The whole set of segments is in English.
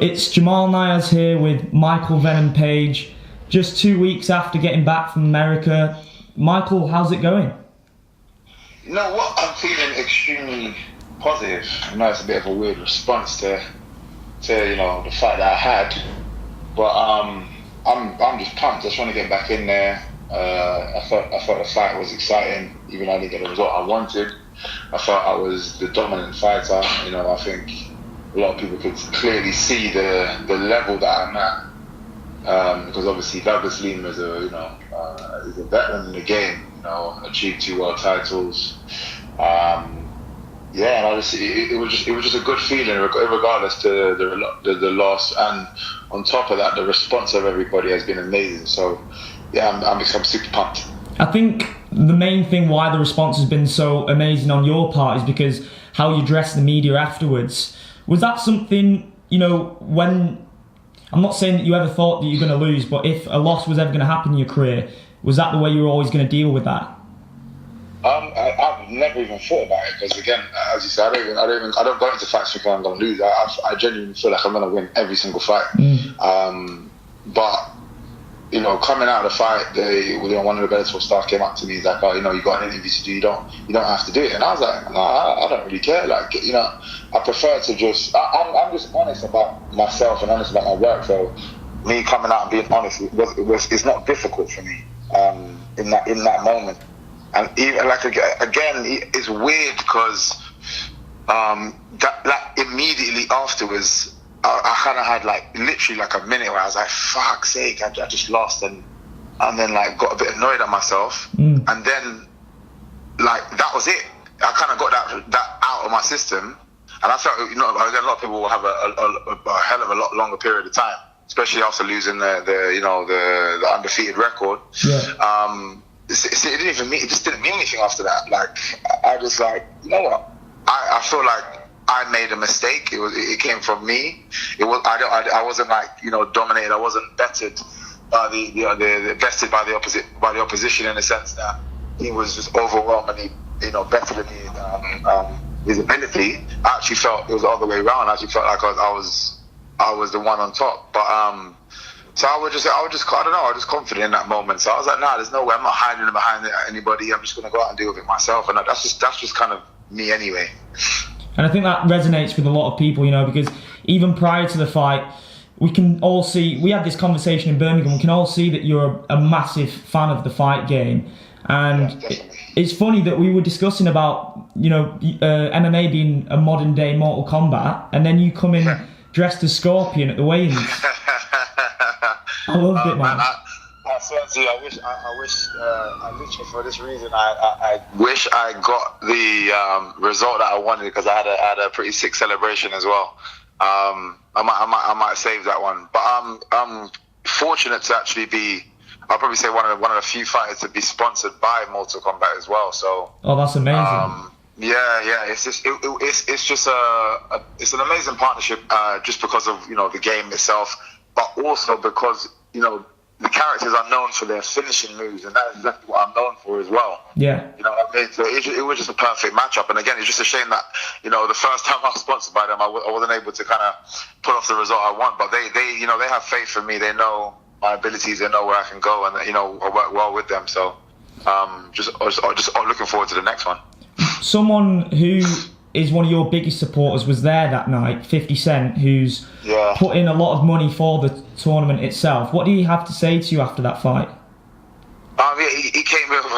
It's Jamal Niaz here with Michael Venom Page. Just 2 weeks after getting back from America. Michael, how's it going? You know what? I'm feeling extremely positive. I know it's a bit of a weird response to the fight that I had, but I'm just pumped. I just want to get back in there. I thought the fight was exciting, even though I didn't get the result I wanted. I thought I was the dominant fighter. I think a lot of people could clearly see the level that I'm at, because obviously Douglas Lima is a veteran in the game. Achieved 2 world titles. And obviously it was just a good feeling, regardless to the loss, and on top of that, the response of everybody has been amazing. So yeah, I'm super pumped. I think the main thing why the response has been so amazing on your part is because how you addressed the media afterwards. Was that something, when, I'm not saying that you ever thought that you're going to lose, but if a loss was ever going to happen in your career, was that the way you were always going to deal with that? I've never even thought about it, because again, as you said, I don't go into fights thinking I'm going to lose. I genuinely feel like I'm going to win every single fight. But coming out of the fight, one of the Bellator stars came up to me. He's like, "Oh, you got an interview to do. You don't have to do it." And I was like, "No, I don't really care. I prefer to just. I'm just honest about myself and honest about my work. So me coming out and being honest, it's not difficult for me in that moment. And even again, it's weird because that immediately afterwards, I kind of had literally a minute where I was like, "Fuck's sake, I just lost," and then got a bit annoyed at myself, and then that was it. I kind of got that out of my system, and I felt a lot of people will have a hell of a lot longer period of time, especially after losing the undefeated record. Yeah. It just didn't mean anything after that. I was like, you know what? I feel like I made a mistake. It came from me. I wasn't dominated. I wasn't bettered by bested by the opposition, in the sense that he was just overwhelmingly better than me. His ability. I actually felt it was the other way around. I actually felt like I was the one on top. But so I was just confident in that moment. So I was like, nah, there's no way. I'm not hiding behind anybody. I'm just going to go out and deal with it myself. And that's just kind of me anyway. And I think that resonates with a lot of people, because even prior to the fight, we can all see, we had this conversation in Birmingham, we can all see that you're a massive fan of the fight game. And it's funny that we were discussing about, MMA being a modern day Mortal Kombat, and then you come in dressed as Scorpion at the weigh-ins. I loved it, man. I literally, for this reason, I wish I got the result that I wanted, because I had a pretty sick celebration as well. I might save that one, but I'm fortunate to actually be. I'll probably say one of the few fighters to be sponsored by Mortal Kombat as well. So. Oh, that's amazing. Yeah. It's just it's an amazing partnership, just because of the game itself, but also because the characters are known for their finishing moves, and that is exactly what I'm known for as well. Yeah. What I mean? So it was just a perfect matchup. And again, it's just a shame that, the first time I was sponsored by them, I wasn't able to kind of pull off the result I want. But they have faith in me. They know my abilities. They know where I can go, and I work well with them. So just looking forward to the next one. Someone who is one of your biggest supporters was there that night, 50 Cent, who's put in a lot of money for the tournament itself. What do you have to say to you after that fight? He came over.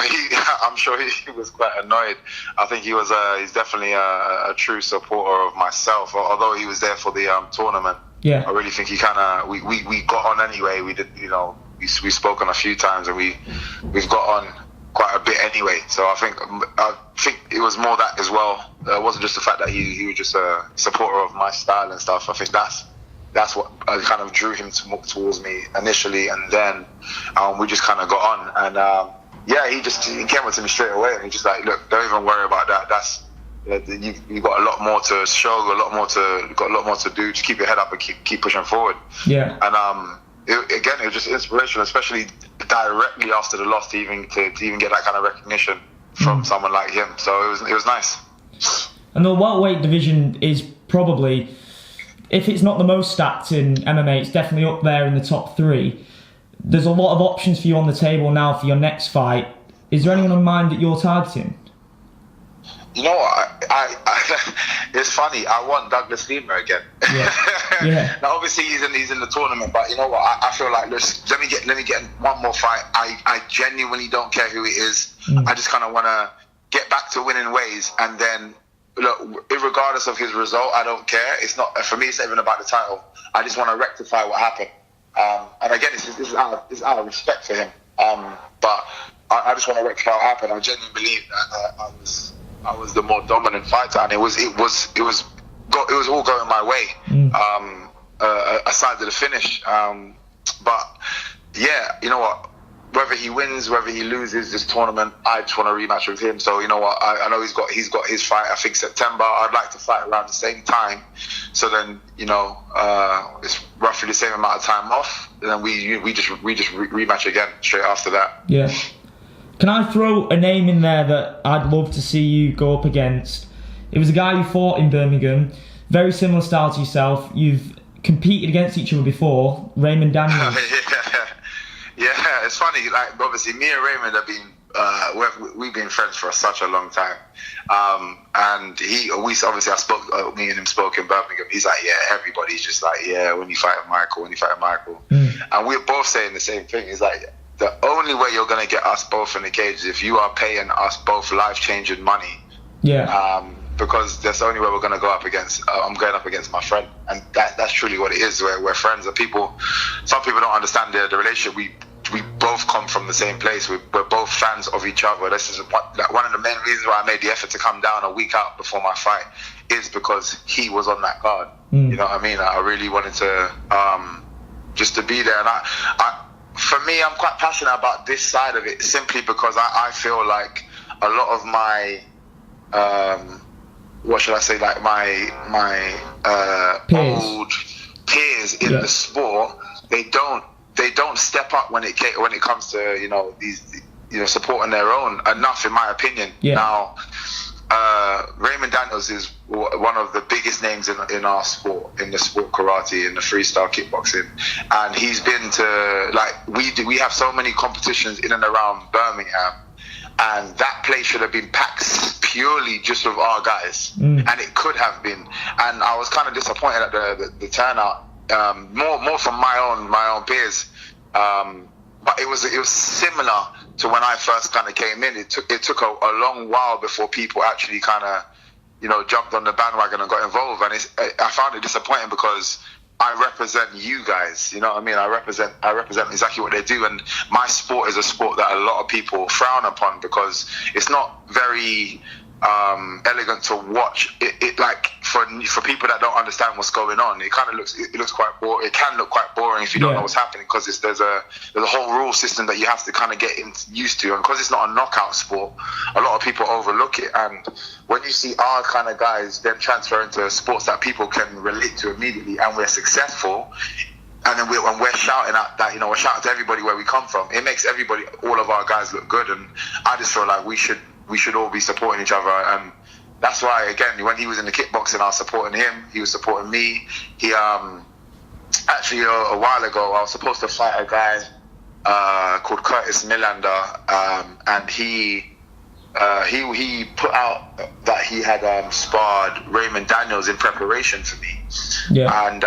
I'm sure he was quite annoyed. I think he's definitely a true supporter of myself. Although he was there for the tournament, I really think he kind of we got on anyway. We did, we spoke on a few times, and we've got on quite a bit anyway. So I think it was more that as well. It wasn't just the fact that he was just a supporter of my style and stuff. I think that's what kind of drew him towards me initially, and then we just kind of got on. And he came up to me straight away, and he just like, "Look, don't even worry about that. That's you got a lot more to show, got a lot more to do. Just keep your head up and keep pushing forward." Yeah. And it was just inspirational, especially directly after the loss, to even get that kind of recognition from someone like him. So it was nice. And the welterweight division is probably if it's not the most stacked in MMA, it's definitely up there in the top 3. There's a lot of options for you on the table now for your next fight. Is there anyone in mind that you're targeting? You know what? It's funny. I want Douglas Lima again. Yeah. Now, obviously, he's in the tournament, but you know what? I feel like let me get one more fight. I genuinely don't care who it is. I just kind of want to get back to winning ways, and then look, regardless of his result, I don't care. It's not for me. It's not even about the title. I just want to rectify what happened. And again, this is out of respect for him. But I just want to rectify what happened. I genuinely believe that I was the more dominant fighter, and it was all going my way, aside to the finish. But yeah, you know what? Whether he wins, whether he loses this tournament, I just want a rematch with him. So you know what? I know he's got his fight. I think September. I'd like to fight around the same time. So then it's roughly the same amount of time off. And then we just rematch again straight after that. Yeah. Can I throw a name in there that I'd love to see you go up against? It was a guy you fought in Birmingham, very similar style to yourself. You've competed against each other before, Raymond Daniels. Yeah, it's funny. Like obviously, me and Raymond have been we've been friends for such a long time. And me and him spoke in Birmingham. He's like, yeah, everybody's just like, yeah, when you fight Michael. And we're both saying the same thing. He's like, the only way you're going to get us both in the cage is if you are paying us both life-changing money. Yeah. Because that's the only way we're going to go up against. I'm going up against my friend, and that's truly what it is. We're friends. Some people don't understand the relationship. We both come from the same place. We're both fans of each other. This is one of the main reasons why I made the effort to come down a week out before my fight, is because he was on that card. You know what I mean? I really wanted to just to be there, and for me, I'm quite passionate about this side of it, simply because I feel like a lot of my what should I say, like my old peers in the sport, they don't step up when it comes to these supporting their own enough, in my opinion. Now Raymond Daniels is one of the biggest names in our sport, in the sport karate, in the freestyle kickboxing, and he's been to we have so many competitions in and around Birmingham, and that place should have been packed purely just with our guys, and it could have been. And I was kind of disappointed at the turnout, more from my own peers, but it was similar to when I first kind of came in. It took a long while before people actually kind of jumped on the bandwagon and got involved, and I found it disappointing because I represent you guys, you know what I mean? I represent exactly what they do, and my sport is a sport that a lot of people frown upon because it's not very elegant to watch. It like for people that don't understand what's going on, it looks quite boring. It can look quite boring if you don't know what's happening, because there's a whole rule system that you have to kind of get used to, and because it's not a knockout sport, a lot of people overlook it. And when you see our kind of guys then transfer into sports that people can relate to immediately, and we're successful, and then when we're shouting at that, we're shouting to everybody where we come from, it makes all of our guys look good. And I just feel like we should all be supporting each other. And that's why, again, when he was in the kickboxing, I was supporting him, he was supporting me. He actually a while ago, I was supposed to fight a guy called Curtis Millander, and he put out that he had sparred Raymond Daniels in preparation for me. And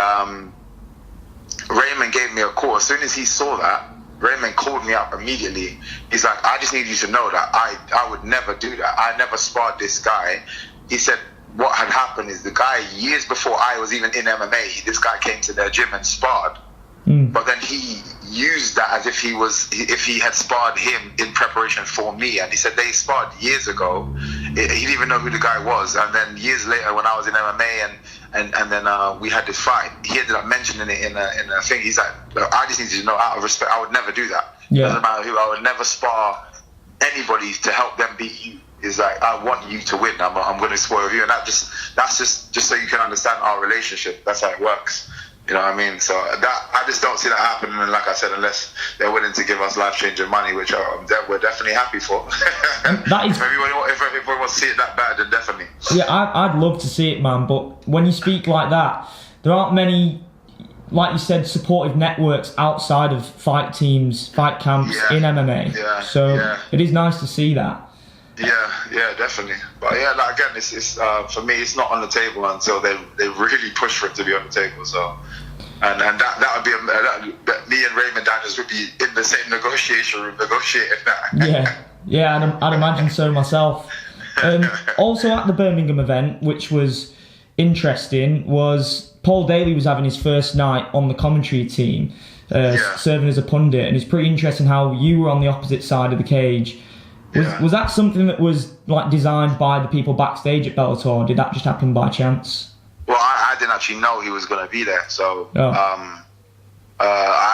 Raymond gave me a call. As soon as he saw that, Raymond called me up immediately. He's like, I just need you to know that I would never do that. I never sparred this guy. He said what had happened is the guy, years before I was even in MMA, this guy came to their gym and sparred. But then he used that as if he had sparred him in preparation for me. And he said they sparred years ago. He didn't even know who the guy was. And then years later, when I was in MMA and then we had this fight, he ended up mentioning it in a thing. He's like, look, I just need you to know, out of respect, I would never do that. Doesn't matter who. I would never spar anybody to help them beat you. It's like, I want you to win. I'm going to spoil you. And that's just so you can understand our relationship. That's how it works. You know what I mean? So I just don't see that happening. And like I said, unless they're willing to give us life-changing money, which we're definitely happy for. That is, if everybody wants to see it that bad, then definitely. Yeah, I'd love to see it, man. But when you speak like that, there aren't many, like you said, supportive networks outside of fight teams, fight camps in MMA. So it is nice to see that. Yeah, definitely. But yeah, like again, it's for me, it's not on the table until they really push for it to be on the table. So, and that would be me and Raymond Daniels would be in the same negotiation room negotiating that. Yeah, I'd imagine so myself. Also at the Birmingham event, which was interesting, was Paul Daley was having his first night on the commentary team, serving as a pundit, and it's pretty interesting how you were on the opposite side of the cage. Was that something that was like designed by the people backstage at Bellator, or did that just happen by chance? Well, I didn't actually know he was going to be there, so I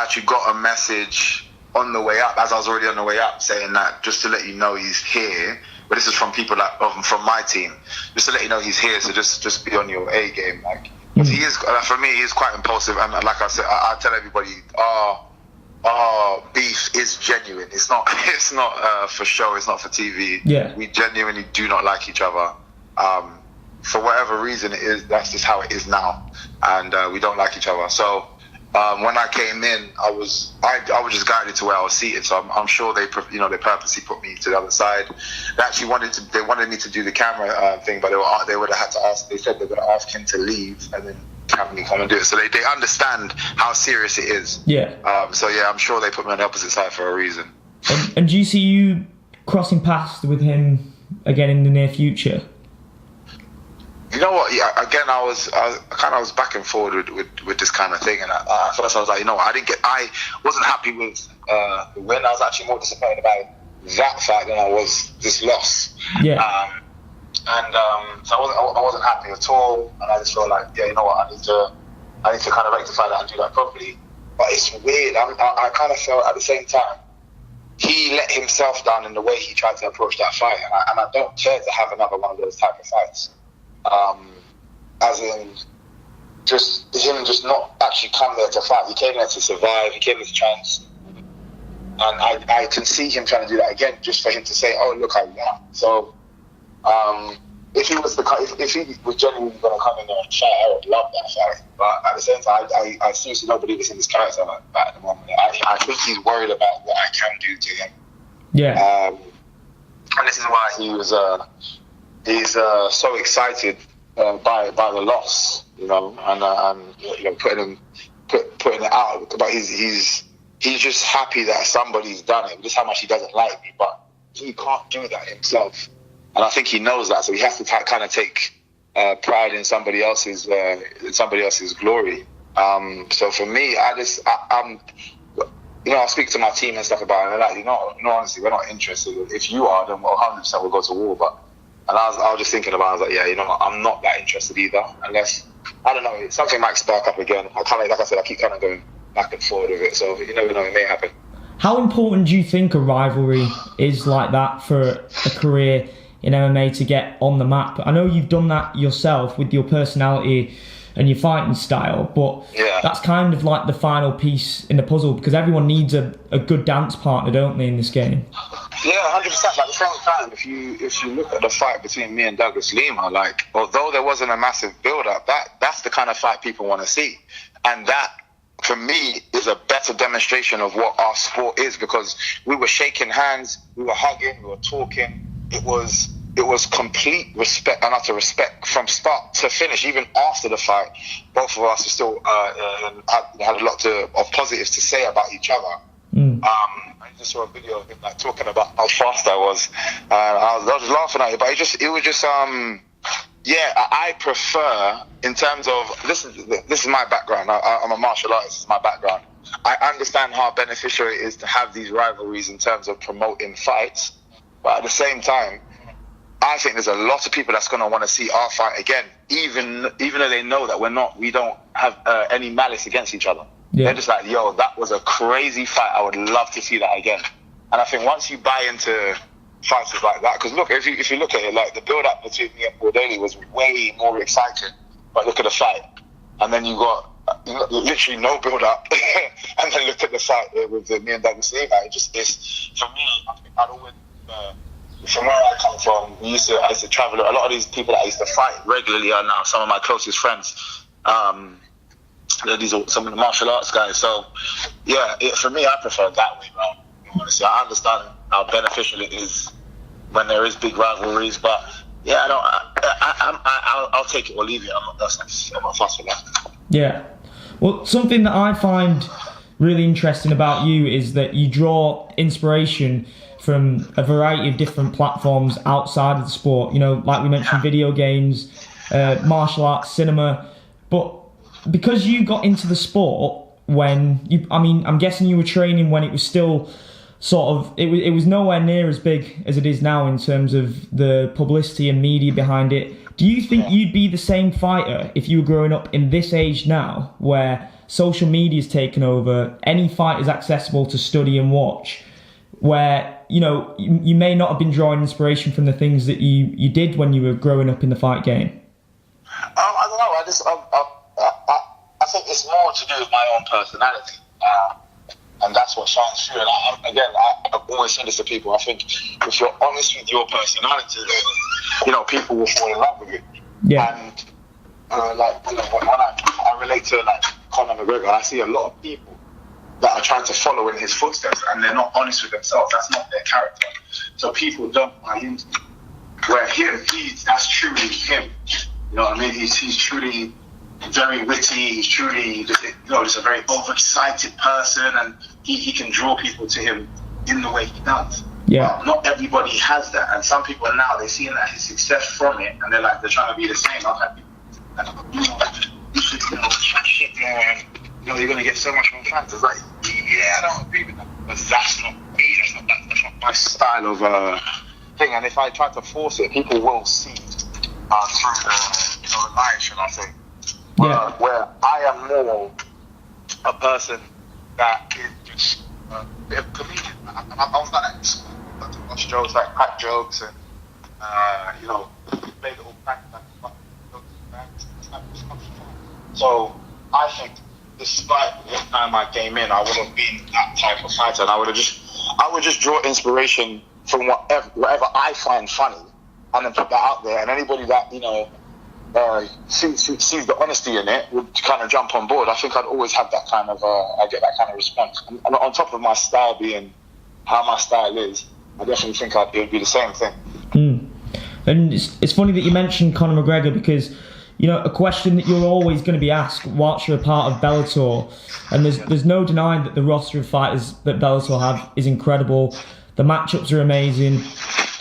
actually got a message on the way up, as I was already on the way up, saying that just to let you know he's here. But this is from people from my team, just to let you know he's here. So just be on your A game, like. Because he is, for me, he's quite impulsive, and like I said, I tell everybody, our beef is genuine. It's not for show. It's not for TV. Yeah. We genuinely do not like each other. For whatever reason it is, that's just how it is now, and we don't like each other. So when I came in, I was just guided to where I was seated. So I'm sure they purposely put me to the other side. They actually wanted me to do the camera thing, but they would have had to ask. They said they're going to ask him to leave and then have me come and do it. So they understand how serious it is. Yeah. So yeah, I'm sure they put me on the opposite side for a reason. And do you see you crossing paths with him again in the near future? You know what? Yeah, again, I was back and forward with this kind of thing, and at first I was like, you know what? I wasn't happy with the win. I was actually more disappointed about that fact than I was this loss. Yeah. So I wasn't happy at all, and I just felt like, yeah, you know what? I need to kind of rectify that and do that properly. But it's weird. I kind of felt at the same time he let himself down in the way he tried to approach that fight, and I don't care to have another one of those type of fights. As in, just not actually come there to fight. He came there to survive. He came there to try and I can see him trying to do that again, just for him to say, "Oh, look, I won." So, if he was genuinely going to come in there and fight, I would love that fight. But at the same time, I seriously don't believe it's in his character like that at the moment. I think he's worried about what I can do to him. Yeah. And this is why he's so excited by the loss, you know, and you know, putting it out. But he's just happy that somebody's done it. Just how much he doesn't like me, but he can't do that himself, and I think he knows that. So he has to kind of take pride in somebody else's glory. So for me, I'm. You know, I speak to my team and stuff about it, and they're like, you know, honestly, we're not interested. If you are, then 100% we'll go to war. And I was just thinking about it. I was like, yeah, you know, I'm not that interested either. Unless, I don't know, something might spark up again. Like I said, I keep kind of going back and forward with it. So you never know, it may happen. How important do you think a rivalry is like that for a career in MMA to get on the map? I know you've done that yourself with your personality and your fighting style, but that's kind of like the final piece in the puzzle, because everyone needs a good dance partner, don't they, in this game? Yeah, 100%. But at the same time, if you look at the fight between me and Douglas Lima, like, although there wasn't a massive build-up, that's the kind of fight people want to see. And that, for me, is a better demonstration of what our sport is, because we were shaking hands, we were hugging, we were talking. It was complete respect and utter respect from start to finish. Even after the fight, both of us still had a lot of positives to say about each other. I just saw a video of him like talking about how fast I was. I was just laughing at it, but it was just I prefer, in terms of this is my background. I'm a martial artist. It's my background. I understand how beneficial it is to have these rivalries in terms of promoting fights, but at the same time, I think there's a lot of people that's going to want to see our fight again, even though they know that we don't have any malice against each other. Yeah. They're just like, yo, that was a crazy fight. I would love to see that again. And I think once you buy into fighters like that, because look, if you look at it, like the build-up between me and Paul Daley was way more exciting. But look at the fight, and then you got literally no build-up, and then look at the fight with me and Douglas Lima. It's for me. I'd always. From where I come from, I used to travel. A lot of these people that I used to fight regularly are now some of my closest friends. These are some of the martial arts guys. So, yeah, for me, I prefer it that way, bro. Honestly, I understand how beneficial it is when there is big rivalries, but yeah, I'll take it or leave it. I'm not fussed with that. Yeah. Well, something that I find really interesting about you is that you draw inspiration from a variety of different platforms outside of the sport. You know, like we mentioned, video games, martial arts, cinema. But because you got into the sport I'm guessing you were training when it was still sort of, it was nowhere near as big as it is now in terms of the publicity and media behind it. Do you think you'd be the same fighter if you were growing up in this age now, where social media's taken over, any fight is accessible to study and watch, where, you know, you may not have been drawing inspiration from the things that you did when you were growing up in the fight game? I don't know, I think it's more to do with my own personality. And that's what shines through. And I've always said this to people. I think if you're honest with your personality, then, you know, people will fall in love with it. Yeah. And when I relate to like Conor McGregor, I see a lot of people that are trying to follow in his footsteps, and they're not honest with themselves. That's not their character. So people don't buy into it. Where that's truly him. You know what I mean? He's truly very witty, he's truly, just a very overexcited person, and he can draw people to him in the way he does. Yeah. But not everybody has that, and some people now, they're seeing that his success from it, and they're trying to be the same. I've had people you should, shit more, and, you're going to get so much more fans. It's like, yeah, I don't agree with that, but that's not me, that's not my style of thing, and if I try to force it, people will see through the light, shall I say. Where I am more a person that is just a bit of a comedian. I was like that in school. I like to watch jokes, like crack jokes, and play little pranks, so I think, despite what time I came in, I would have been that type of fighter, and I would just draw inspiration from whatever I find funny, and then put that out there, and anybody that sees the honesty in it would kind of jump on board. I think I'd always have that kind of I get that kind of response. And on top of my style being how my style is, I definitely think it would be the same thing. And it's funny that you mentioned Conor McGregor, because, you know, a question that you're always going to be asked whilst you're a part of Bellator, and there's no denying that the roster of fighters that Bellator have is incredible. The matchups are amazing,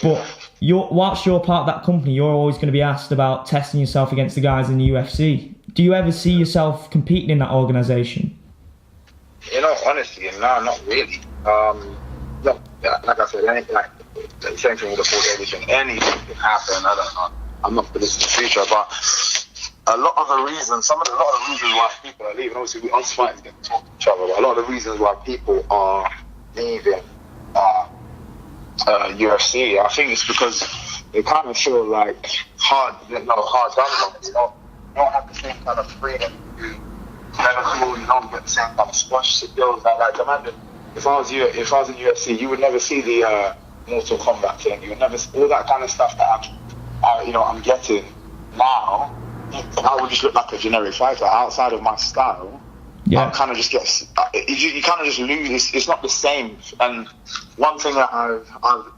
but whilst you're part of that company, you're always going to be asked about testing yourself against the guys in the UFC. Do you ever see yourself competing in that organisation? Honestly, no, not really. Look, like I said, the same thing with the Paul Daley thing. Anything can happen. I don't know. I'm not predicting the future, but a lot of the reasons why people are leaving, obviously, us fighters get to talk to each other, but a lot of the reasons why people are leaving UFC, I think it's because they kind of feel like hard done on it. You don't have the same kind of freedom. You don't get the same kind of sponsorship deals. Like imagine if I was in UFC, you would never see the Mortal Kombat thing. You would never see all that kind of stuff that I'm getting now. I would just look like a generic fighter outside of my style. Yeah. Kind of just gets you kind of just lose. It's not the same. And one thing that I've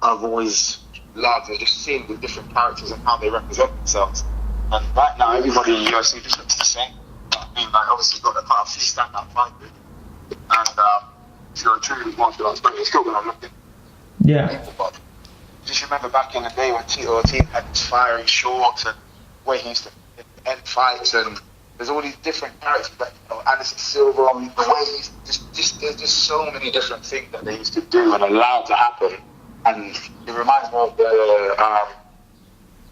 always loved is just seeing the different characters and how they represent themselves. And right now, everybody in the UFC just looks the same. I mean, obviously, you've got the kind of few stand-up fighters, and if you're a truly martial arts player, you're still going to look at people. But just remember back in the day when Tito Ortiz had his fiery shorts and where he used to end fights, and there's all these different characters that, Anderson Silva, the way he's there's just so many different things that they used to do and allowed to happen. And it reminds me of the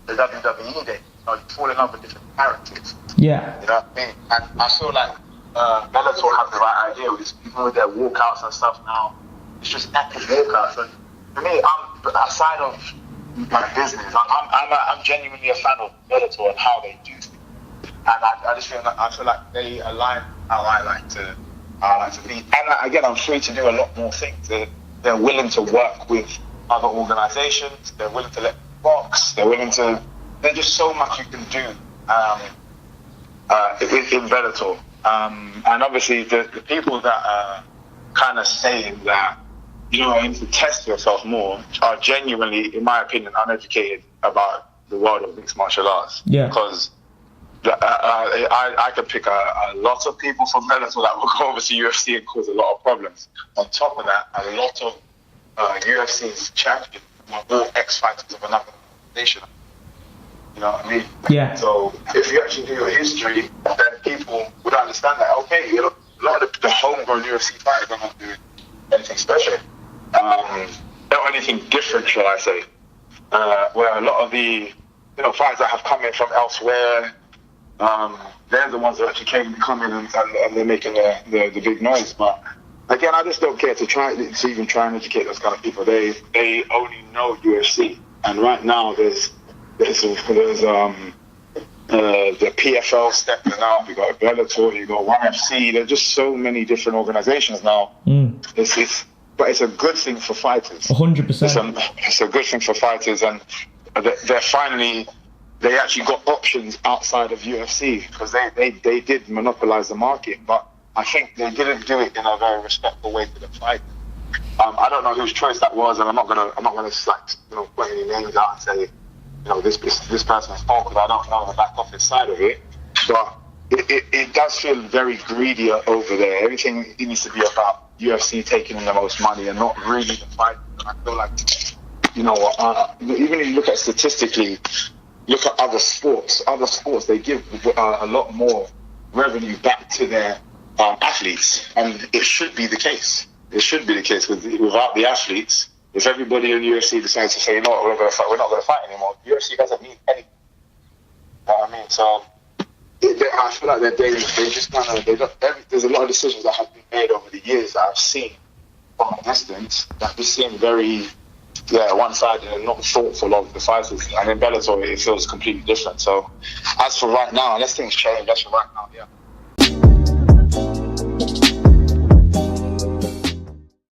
WWE days. You fall in love with different characters. Yeah. You know what I mean? And I feel like Bellator have the right idea with this, even with their walkouts and stuff now. It's just epic walkouts. And for me, aside of my business, I'm genuinely a fan of Bellator and how they do things. And I just feel like they align how I like to be. And again, I'm free to do a lot more things. They're willing to work with other organisations. They're willing to let box. There's just so much you can do in Bellator. And obviously the people that are kind of saying that, you know, you need to test yourself more are genuinely, in my opinion, uneducated about the world of mixed martial arts. Yeah. Because I could pick a lot of people from Bellator that will go over to UFC and cause a lot of problems. On top of that, a lot of UFC's champions were all ex-fighters of another nation. You know what I mean? Yeah. So if you actually do your history, then people would understand that, okay, you know, a lot of the homegrown UFC fighters are not doing anything special. Not anything different, shall I say. Where a lot of the, you know, fighters that have come in from elsewhere, they're the ones that actually come in and they're making the big noise. But again, I just don't care to even try and educate those kind of people. They only know UFC, and right now there's the PFL stepping out. You got Bellator, you got YFC. There's just so many different organizations now. But it's a good thing for fighters. 100%. It's a good thing for fighters, and they actually got options outside of UFC, because they did monopolize the market, but I think they didn't do it in a very respectful way to the fight. I don't know whose choice that was, and I'm not gonna like, you know, put any names out and say, you know, this person's fault, because I don't know the back office side of it. But it does feel very greedy over there. Everything needs to be about UFC taking in the most money and not really the fight. I feel like, you know, even if you look at statistically, look at other sports, they give a lot more revenue back to their athletes, and it should be the case. It should be the case, because without the athletes, if everybody in UFC decides to say, you know what, we're not going to fight anymore, UFC doesn't mean anything. You know what I mean? So I feel like they just kind of, there's a lot of decisions that have been made over the years that I've seen from a distance that just seem very, one-sided and not thoughtful of the fighters. And in Bellator, it feels completely different. So as for right now, unless things change, that's for right now, yeah.